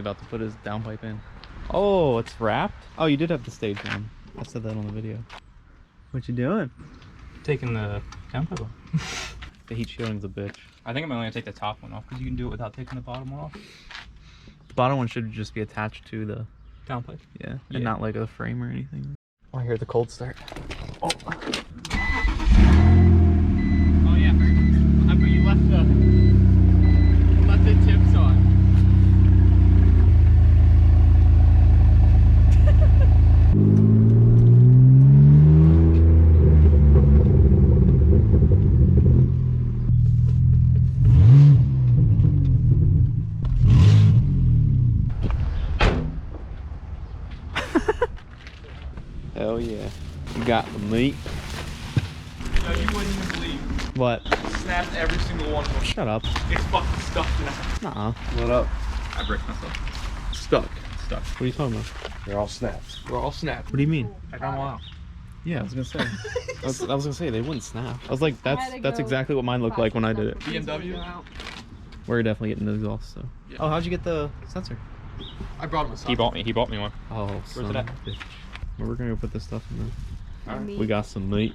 about to put his downpipe in. Oh, it's wrapped? Oh, you did have the stage one. I said that on the video. What you doing? Taking the downpipe off. The heat shielding's a bitch. I think I'm only gonna take the top one off because you can do it without taking the bottom one off. The bottom one should just be attached to the Downpipe. yeah, and not like a frame or anything. I hear the cold start. Oh. Oh yeah, but you left the tips on. Hell yeah. You got the meat. No, you wouldn't even believe. What? Snapped every single one of them. Shut up. It's fucking stuck now. Nah. What up? I bricked myself. Stuck. Stuck. What are you talking about? They're all snaps. We're all snapped. What do you mean? I got them all out. Yeah, I was gonna say. I was gonna say they wouldn't snap. I was like, that's exactly what mine looked like when I did it. BMW? We're definitely getting the exhaust, so. Yeah. Oh, how'd you get the sensor? I brought him a He bought me one. Oh, Where's it at? bitch. We're gonna go put this stuff in there. Right. We got some meat.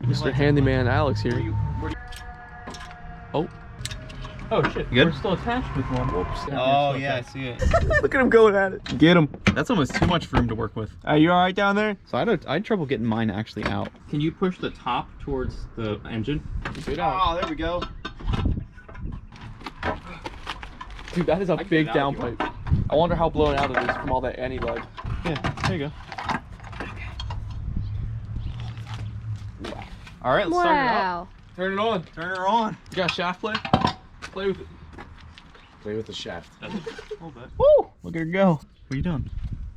Mr. Handyman Alex here. Oh. Oh shit. You good? We're still attached with one. Whoops. Oh yeah, I see it. Look at him going at it. Get him. That's almost too much room to work with. Are you all right down there? So I had trouble getting mine actually out. Can you push the top towards the engine? Oh, there we go. Dude, that is a big downpipe. I wonder how blown out it is from all that anti-lag. Yeah, there you go. Wow. All right, let's start it up. Wow. Turn it on. Turn her on. You got shaft play? Play with it. Play with the shaft. A little bit. Woo! Look at her go. What are you doing?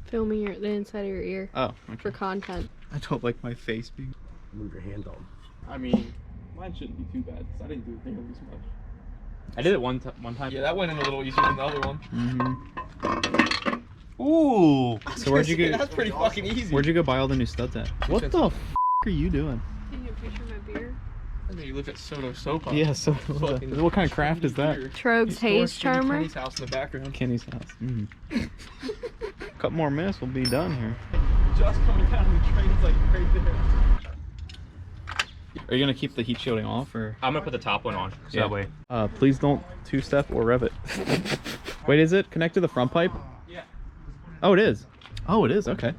Filming the inside of your ear Oh, for okay. content. I don't like my face being. Move your hand on. I mean, mine shouldn't be too bad because I didn't do it nearly as much. I did it one time. Yeah, that went in a little easier than the other one. Mm-hmm. Ooh. So where'd you go? That's pretty fucking easy. Where'd you go buy all the new studs at? What the f are you doing? Can you picture my beer? I mean, you look at Soto Soap. Yeah. So what kind of craft is that? Trogues Haze Charmer. Kenny's house in the background. Kenny's house. Mm. Couple more minutes, we'll be done here. Just coming down the train's like right there. Are you gonna keep the heat shielding off or? I'm gonna put the top one on. So that way. Please don't two-step or rev it. Wait, is it connected to the front pipe? Yeah. Oh, it is. Oh, it is. Okay.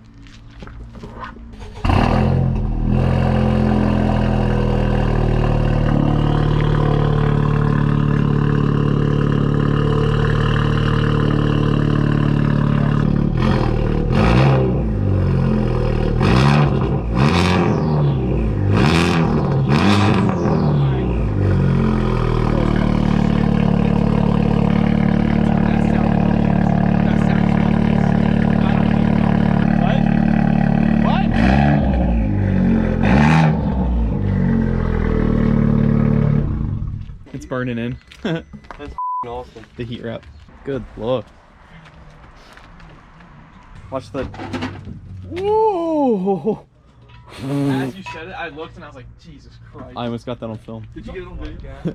It's burning in. That's awesome. The heat wrap. Good look. Watch the. Whoa! As you said it, I looked and I was like, Jesus Christ. I almost got that on film. Did you get it on video?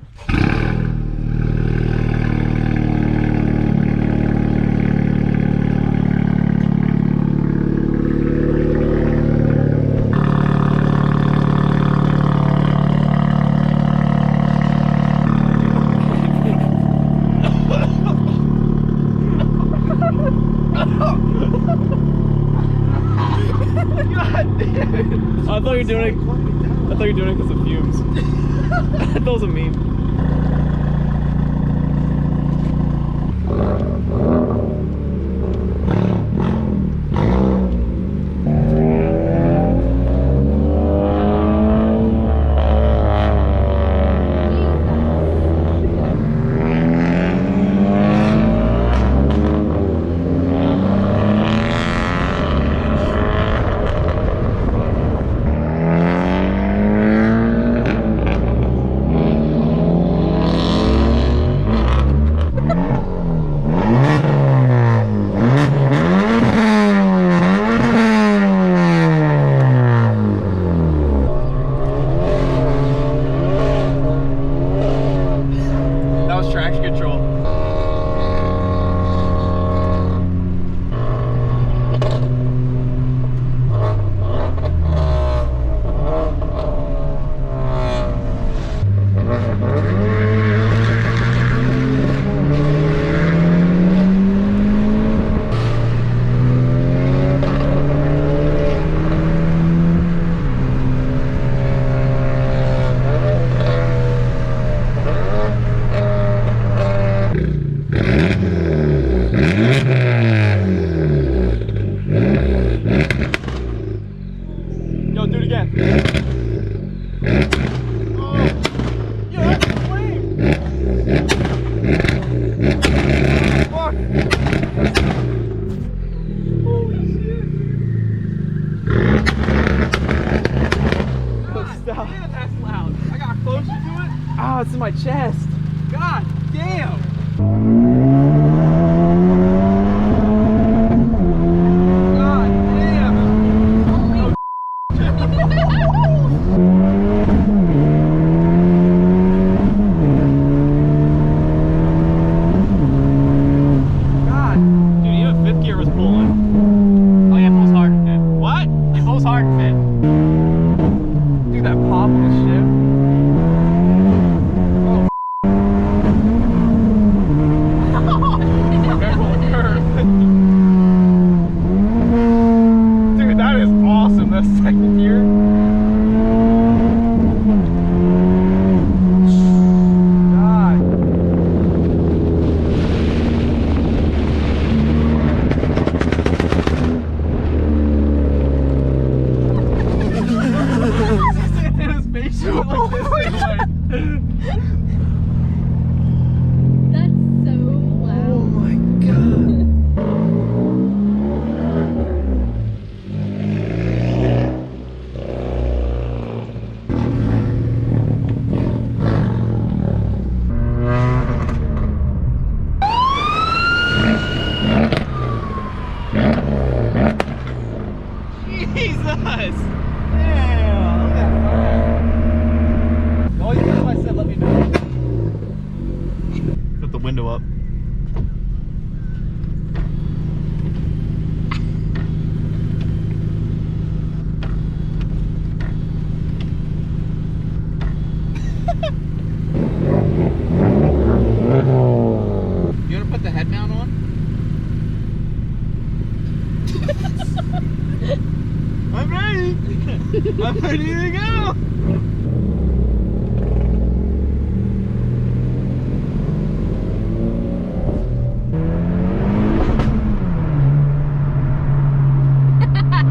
I thought you were doing it. I thought you were doing it because of fumes. That was a meme. chest. God damn! God damn! God. Dude, even fifth gear was pulling. Oh yeah, it pulls hard in fifth. What? It pulls hard in fifth. Dude, that pop on the shift. Careful with the curve. Dude, that is awesome. That second gear. God. His face went like this. That's so loud. Oh my god. Jesus! Damn, look at that fire. All you guys, I said, let me know. Put the window up. You wanna put the head mount on? I'm ready! I'm ready to go!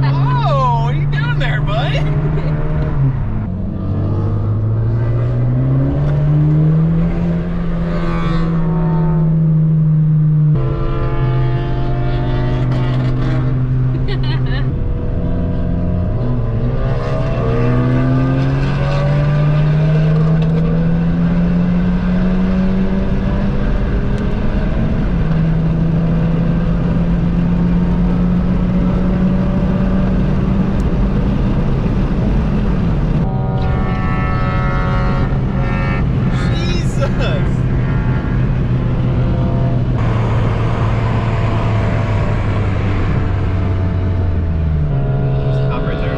Oh, what are you doing there, buddy? Stop right there.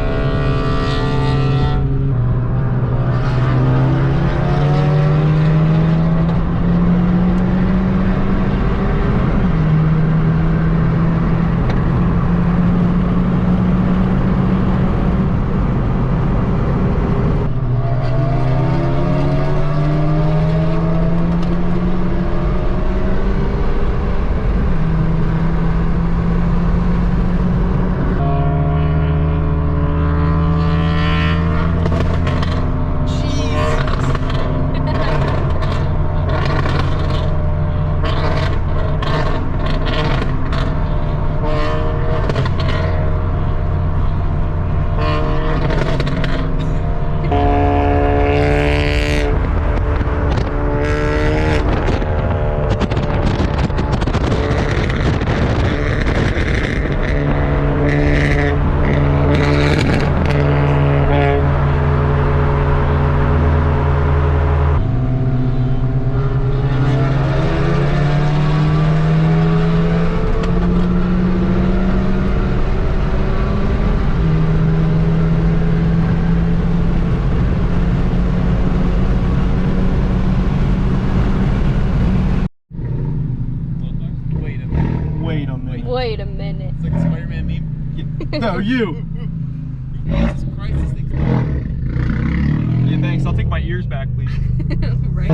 Wait a minute. It's like a Spider-Man meme. No, you! Jesus Christ, this thing's Yeah, thanks. I'll take my ears back, please. Right.